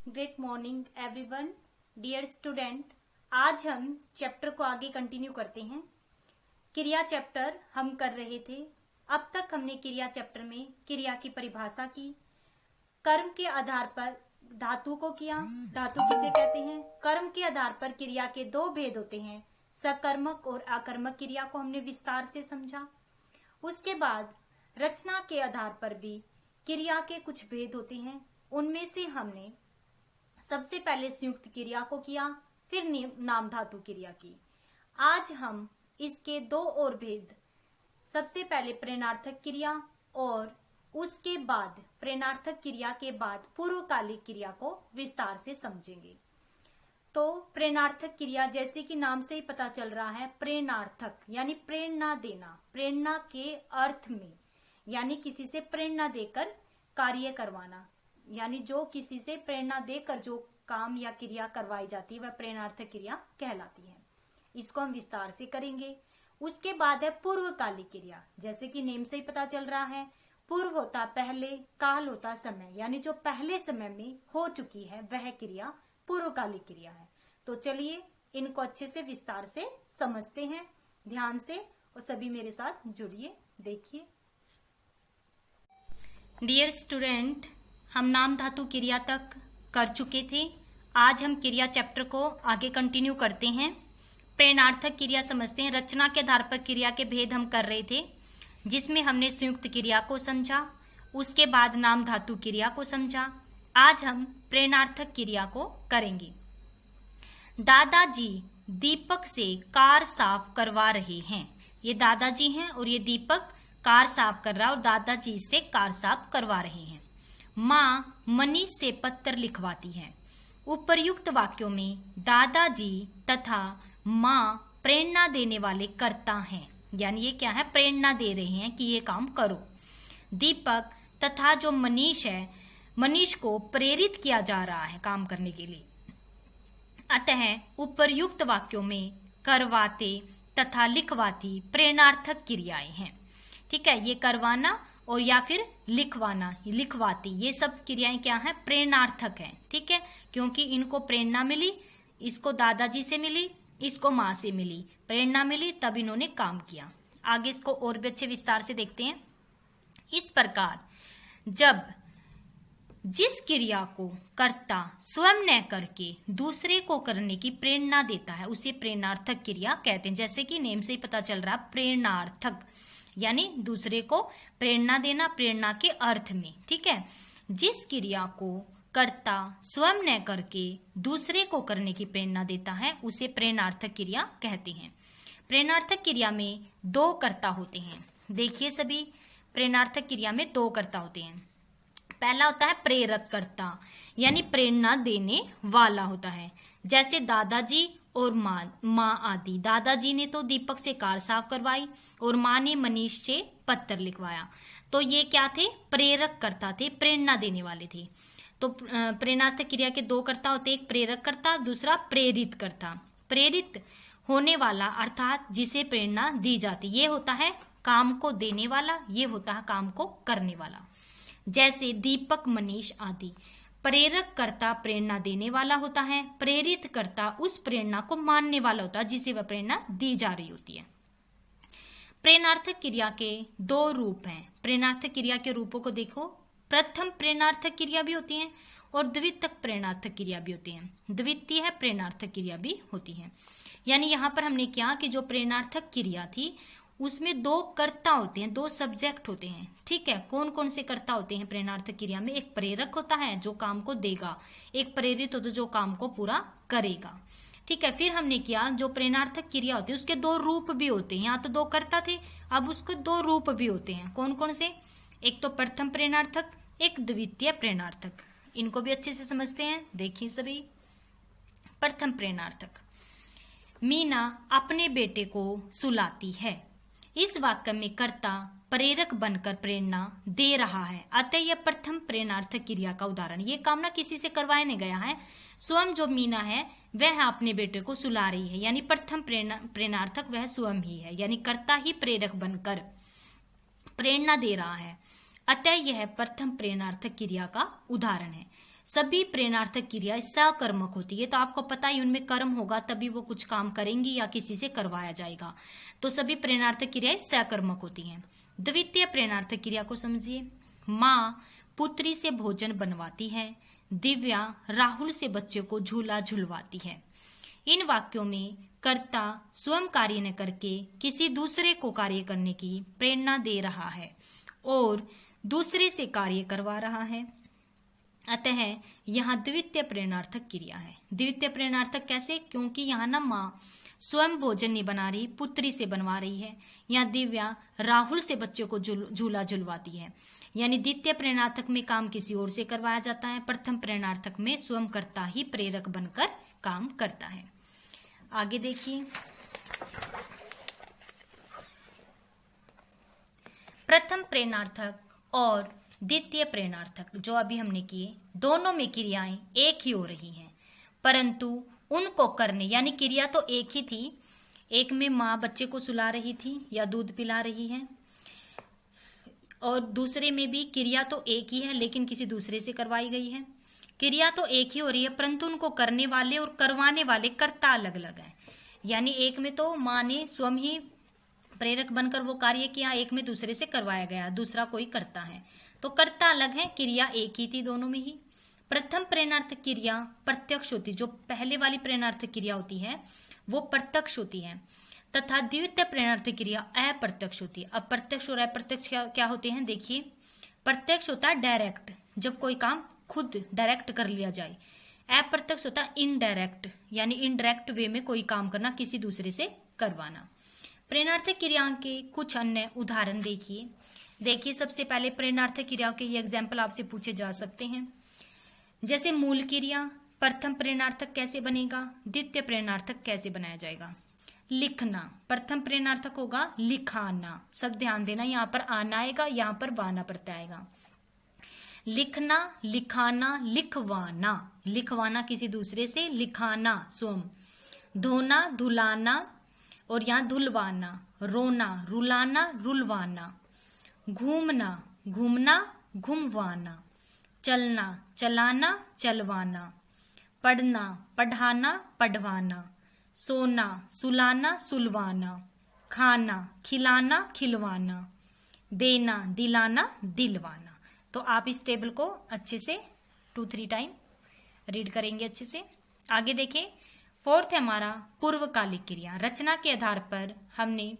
Great morning everyone, dear student. आज हम chapter को आगे कंटिन्यू करते हैं। क्रिया चैप्टर हम कर रहे थे। अब तक हमने क्रिया चैप्टर में क्रिया की परिभाषा की, कर्म के आधार पर धातु को किया। धातु किसे कहते हैं? कर्म के आधार पर क्रिया के दो भेद होते हैं, सकर्मक और अकर्मक क्रिया को हमने विस्तार से समझा। उसके बाद रचना के आधार पर भी क्रिया के कुछ भेद होते हैं। उनमें से हमने सबसे पहले संयुक्त क्रिया को किया, फिर नाम धातु क्रिया की। आज हम इसके दो और भेद, सबसे पहले प्रेरणार्थक क्रिया और उसके बाद प्रेरणार्थक क्रिया के बाद पूर्वकालिक क्रिया को विस्तार से समझेंगे। तो प्रेरणार्थक क्रिया, जैसे कि नाम से ही पता चल रहा है, प्रेरणार्थक यानी प्रेरणा देना, प्रेरणा के अर्थ में, यानी किसी से प्रेरणा देकर कार्य करवाना, यानी जो किसी से प्रेरणा देकर जो काम या क्रिया करवाई जाती है वह प्रेरणार्थक क्रिया कहलाती है। इसको हम विस्तार से करेंगे। उसके बाद है पूर्वकालिक क्रिया। जैसे कि नेम से ही पता चल रहा है, पूर्व होता पहले, काल होता समय, यानी जो पहले समय में हो चुकी है वह क्रिया पूर्वकालिक क्रिया है। तो चलिए इनको अच्छे से विस्तार से समझते हैं, ध्यान से, और सभी मेरे साथ जुड़िए, देखिए। डियर स्टूडेंट, हम नाम धातु क्रिया तक कर चुके थे। आज हम क्रिया चैप्टर को आगे कंटिन्यू करते हैं। प्रेरणार्थक क्रिया समझते हैं। रचना के आधार पर क्रिया के भेद हम कर रहे थे, जिसमें हमने संयुक्त क्रिया को समझा, उसके बाद नाम धातु क्रिया को समझा। आज हम प्रेरणार्थक क्रिया को करेंगे। दादाजी दीपक से कार साफ करवा रहे हैं। ये दादाजी हैं और ये दीपक कार साफ कर रहा है और दादाजी से कार साफ करवा रहे हैं। माँ मनीष से पत्र लिखवाती है। उपर्युक्त वाक्यों में दादाजी तथा माँ प्रेरणा देने वाले कर्ता हैं, यानी ये क्या है, प्रेरणा दे रहे हैं कि ये काम करो। दीपक तथा जो मनीष है, मनीष को प्रेरित किया जा रहा है काम करने के लिए। अतः उपर्युक्त वाक्यों में करवाते तथा लिखवाती प्रेरणार्थक क्रियाएं हैं। ठीक है, ये करवाना और या फिर लिखवाना, लिखवाती, ये सब क्रियाएं क्या है, प्रेरणार्थक है। ठीक है, क्योंकि इनको प्रेरणा मिली, इसको दादाजी से मिली, इसको माँ से मिली, प्रेरणा मिली, तब इन्होंने काम किया। आगे इसको और भी अच्छे विस्तार से देखते हैं। इस प्रकार जब जिस क्रिया को कर्ता स्वयं न करके दूसरे को करने की प्रेरणा देता है उसे प्रेरणार्थक क्रिया कहते हैं। जैसे कि नेम से ही पता चल रहा है, प्रेरणार्थक यानी दूसरे को प्रेरणा देना, प्रेरणा के अर्थ में। ठीक है, जिस क्रिया को कर्ता स्वयं न करके दूसरे को करने की प्रेरणा देता है उसे प्रेरणार्थक क्रिया कहते हैं। प्रेरणार्थक क्रिया में दो कर्ता होते हैं। देखिए सभी, प्रेरणार्थक क्रिया में दो कर्ता होते हैं। पहला होता है प्रेरक कर्ता, यानी प्रेरणा देने वाला होता है। जैसे दादाजी और माँ आदि। दादाजी ने तो दीपक से कार साफ करवाई और माँ ने मनीष से पत्र लिखवाया। तो ये क्या थे, प्रेरक कर्ता थे, प्रेरणा देने वाले थे। तो प्रेरणार्थक क्रिया के दो कर्ता होते, एक प्रेरक कर्ता, दूसरा प्रेरित कर्ता। प्रेरित होने वाला अर्थात जिसे प्रेरणा दी जाती, ये होता है काम को देने वाला, ये होता है काम को करने वाला। जैसे दीपक, मनीष आदि। प्रेरक कर्ता प्रेरणा देने वाला होता है, प्रेरित कर्ता उस प्रेरणा को मानने वाला होता है जिसे वह प्रेरणा दी जा रही होती है। प्रेरणार्थक क्रिया के दो रूप हैं। प्रेरणार्थक क्रिया के रूपों को देखो, प्रथम प्रेरणार्थक क्रिया भी होती है और द्वितीयक प्रेरणार्थक क्रिया भी होती है। द्वितीय प्रेरणार्थक क्रिया भी होती है। यानी यहाँ पर हमने क्या कि जो प्रेरणार्थक क्रिया थी उसमें दो कर्ता होते हैं, दो सब्जेक्ट होते हैं। ठीक है, कौन कौन से कर्ता होते हैं प्रेरणार्थक क्रिया में? एक प्रेरक होता है जो काम को देगा, एक प्रेरित होता है जो काम को पूरा करेगा। ठीक है, फिर हमने किया जो प्रेरणार्थक क्रिया होती है उसके दो रूप भी होते हैं। यहाँ तो दो कर्ता थे, अब उसको दो रूप भी होते हैं। कौन कौन से? एक तो प्रथम प्रेरणार्थक, एक द्वितीय प्रेरणार्थक। इनको भी अच्छे से समझते हैं, देखिए सभी। प्रथम प्रेरणार्थक, मीना अपने बेटे को सुलाती है। इस वाक्य में कर्ता प्रेरक बनकर प्रेरणा दे रहा है, अतः यह प्रथम प्रेरणार्थक क्रिया का उदाहरण। ये काम ना किसी से करवाया नहीं गया है, स्वयं जो मीना है वह अपने बेटे को सुला रही है, यानी प्रथम प्रेरणार्थक वह स्वयं ही है, यानी कर्ता ही प्रेरक बनकर प्रेरणा दे रहा है, अतः यह प्रथम प्रेरणार्थक क्रिया का उदाहरण है। सभी प्रेरणार्थक क्रिया सकर्मक होती है, तो आपको पता ही उनमें कर्म होगा तभी वो कुछ काम करेंगी या किसी से करवाया जाएगा। तो सभी प्रेरणार्थक क्रियाएं सकर्मक होती हैं। द्वितीय प्रेरणार्थक क्रिया को समझिए। माँ पुत्री से भोजन बनवाती है, दिव्या राहुल से बच्चे को झूला झुलवाती है। इन वाक्यों में कर्ता स्वयं कार्य न करके किसी दूसरे को कार्य करने की प्रेरणा दे रहा है और दूसरे से कार्य करवा रहा है, अतः यहाँ द्वितीय प्रेरणार्थक क्रिया है। द्वितीय प्रेरणार्थक कैसे? क्योंकि यहाँ ना माँ स्वयं भोजन नहीं बना रही, पुत्री से बनवा रही है। यहाँ दिव्या राहुल से बच्चे को झूला झुलवाती है, यानी द्वितीय प्रेरणार्थक में काम किसी और से करवाया जाता है, प्रथम प्रेरणार्थक में स्वयं कर्ता ही प्रेरक बनकर काम करता है। आगे देखिए, प्रथम प्रेरणार्थक और द्वितीय प्रेरणार्थक जो अभी हमने किए, दोनों में क्रियाएं एक ही हो रही हैं, परंतु उनको करने, यानी क्रिया तो एक ही थी, एक में माँ बच्चे को सुला रही थी या दूध पिला रही है, और दूसरे में भी क्रिया तो एक ही है लेकिन किसी दूसरे से करवाई गई है। क्रिया तो एक ही हो रही है परंतु उनको करने वाले और करवाने वाले कर्ता अलग अलग हैं। यानी एक में तो माँ ने स्वयं ही प्रेरक बनकर वो कार्य किया, एक में दूसरे से करवाया गया, दूसरा कोई करता है, तो कर्ता अलग है, क्रिया एक ही थी दोनों में ही। प्रथम प्रेरणार्थक क्रिया प्रत्यक्ष होती, जो पहले वाली प्रेरणार्थक क्रिया होती है वो प्रत्यक्ष होती है, तथा द्वितीय प्रेरणार्थक क्रिया अप्रत्यक्ष होती है। अब प्रत्यक्ष और अप्रत्यक्ष क्या होते हैं देखिए। प्रत्यक्ष होता है डायरेक्ट, जब कोई काम खुद डायरेक्ट कर लिया जाए। अप्रत्यक्ष होता है इनडायरेक्ट, यानी इनडायरेक्ट वे में कोई काम करना, किसी दूसरे से करवाना। प्रेरणार्थक क्रियाओं के कुछ अन्य उदाहरण देखिए सबसे पहले प्रेरणार्थक क्रियाओं के ये एग्जाम्पल आपसे पूछे जा सकते हैं, जैसे मूल क्रिया, प्रथम प्रेरणार्थक कैसे बनेगा, द्वितीय प्रेरणार्थक कैसे बनाया जाएगा। लिखना, प्रथम प्रेरणार्थक होगा लिखाना, सब ध्यान देना, यहाँ पर आना आएगा, यहाँ पर वाना प्रत्यय आएगा। लिखना, लिखाना, लिखवाना, लिखवाना किसी दूसरे से, लिखाना स्वयं। धोना, धुलाना, और यहाँ धुलवाना। रोना, रुलाना, रुलवाना। घूमना, घूमना, घुमवाना। चलना, चलाना, चलवाना। पढ़ना, पढ़ाना, पढ़वाना। सोना, सुलाना, सुलवाना। खाना, खिलाना, खिलवाना। देना, दिलाना, दिलवाना। तो आप इस टेबल को अच्छे से 2-3 टाइम रीड करेंगे अच्छे से। आगे देखें, फोर्थ है हमारा पूर्वकालिक क्रिया। रचना के आधार पर हमने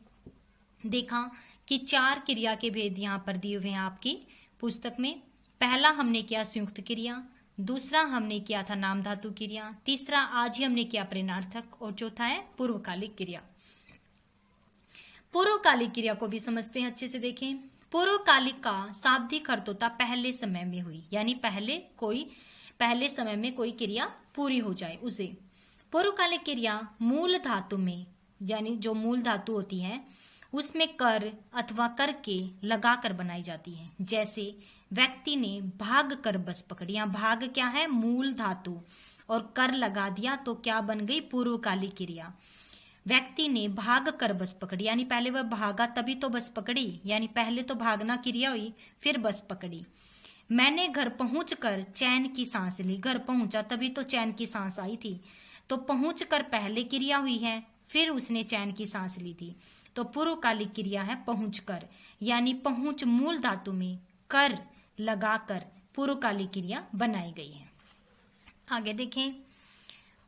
देखा कि 4 क्रिया के भेद यहाँ पर दिए हुए हैं आपकी पुस्तक में। पहला हमने किया संयुक्त क्रिया, दूसरा हमने किया था नाम धातु क्रिया, तीसरा आज ही हमने किया प्रेरणार्थक, और चौथा है पूर्वकालिक क्रिया। पूर्वकालिक क्रिया को भी समझते हैं अच्छे से। देखें, पूर्वकालिक का शाब्दिक अर्थ होता पहले समय में हुई, यानी पहले समय में कोई क्रिया पूरी हो जाए उसे। पूर्वकालिक क्रिया मूल धातु में, यानी जो मूल धातु होती है उसमें कर अथवा करके लगाकर बनाई जाती है। जैसे व्यक्ति ने भाग कर बस पकड़ी, यहाँ भाग क्या है, मूल धातु, और कर लगा दिया तो क्या बन गई, पूर्वकालिक क्रिया। व्यक्ति ने भाग कर बस पकड़ी, यानी पहले वह भागा तभी तो बस पकड़ी, यानी पहले तो भागना क्रिया हुई फिर बस पकड़ी। मैंने घर पहुंचकर चैन की सांस ली, घर पहुंचा तभी तो चैन की सांस आई थी, तो पहुंच कर पहले क्रिया हुई है फिर उसने चैन की सांस ली थी, तो पूर्वकालिक क्रिया है पहुंच कर, यानी पहुंच मूल धातु में कर लगाकर पूर्वकालिक क्रिया बनाई गई है। आगे देखें,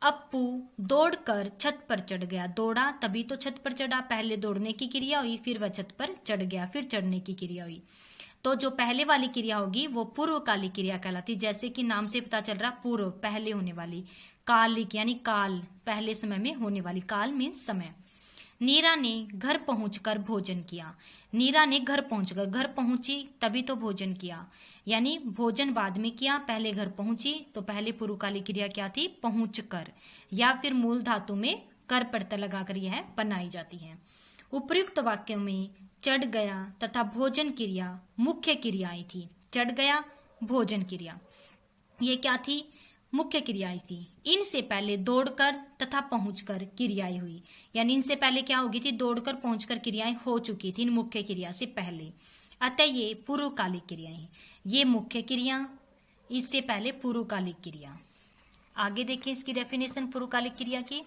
अप्पू दौड़कर छत पर चढ़ गया, दौड़ा तभी तो छत पर चढ़ा, पहले दौड़ने की क्रिया हुई फिर वह छत पर चढ़ गया, फिर चढ़ने की क्रिया हुई, तो जो पहले वाली क्रिया होगी वो पूर्वकालिक क्रिया कहलाती। जैसे कि नाम से पता चल रहा, पूर्व पहले होने वाली, कालिक यानी काल पहले समय में होने वाली, काल मीन्स समय। नीरा ने घर पहुंचकर भोजन किया, नीरा ने घर पहुंचकर, घर पहुंची तभी तो भोजन किया, यानी भोजन बाद में किया, पहले घर पहुंची, तो पहले पूर्वकालिक क्रिया क्या थी, पहुंच कर, या फिर मूल धातु में कर प्रत्यय लगाकर यह बनाई जाती है। उपर्युक्त वाक्यों में चढ़ गया तथा भोजन क्रिया मुख्य क्रियाएं थी। चढ़ गया, भोजन क्रिया, ये क्या थी, मुख्य क्रियाएं थी। इनसे पहले दौड़कर तथा पहुंचकर क्रियाएं हुई, यानी इनसे पहले क्या होगी थी, दौड़कर पहुंचकर क्रियाएं हो चुकी थी इन मुख्य क्रिया से पहले, अतः ये पूर्वकालिक क्रियाएं हैं। ये मुख्य क्रिया, इससे पहले पूर्वकालिक क्रिया। आगे देखें इसकी डेफिनेशन पूर्वकालिक क्रिया की।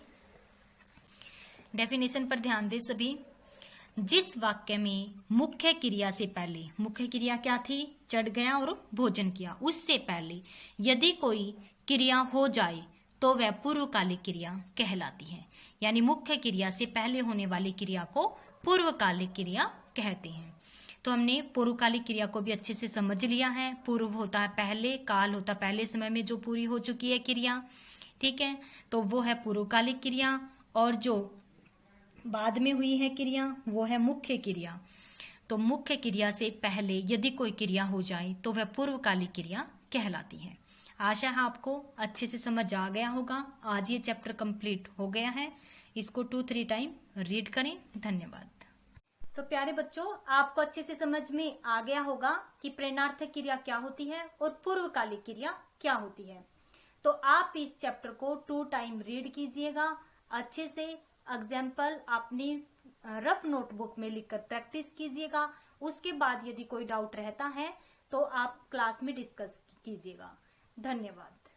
डेफिनेशन पर ध्यान दें सभी। जिस वाक्य में मुख्य क्रिया से पहले, मुख्य क्रिया क्या थी? चढ़ गया और भोजन किया। उससे पहले यदि कोई क्रिया हो जाए तो वह पूर्वकालिक क्रिया कहलाती है। यानी मुख्य क्रिया से पहले होने वाली क्रिया को पूर्वकालिक क्रिया कहते हैं। तो हमने पूर्वकालिक क्रिया को भी अच्छे से समझ लिया है। पूर्व होता है पहले, काल होता है पहले समय में जो पूरी हो चुकी है क्रिया, ठीक है, तो वो है पूर्वकालिक क्रिया। और जो बाद में हुई है क्रिया वो है मुख्य क्रिया। तो मुख्य क्रिया से पहले यदि कोई क्रिया हो जाए तो वह पूर्वकालिक क्रिया कहलाती है। आशा है आपको अच्छे से समझ आ गया होगा। आज ये चैप्टर कंप्लीट हो गया है। इसको 2-3 टाइम रीड करें। धन्यवाद। तो प्यारे बच्चों, आपको अच्छे से समझ में आ गया होगा कि प्रेरणार्थक क्रिया क्या होती है और पूर्वकालिक क्रिया क्या होती है। तो आप इस चैप्टर को 2 टाइम रीड कीजिएगा अच्छे से। एग्जाम्पल अपनी रफ नोटबुक में लिखकर प्रैक्टिस कीजिएगा। उसके बाद यदि कोई डाउट रहता है तो आप क्लास में डिस्कस कीजिएगा। धन्यवाद।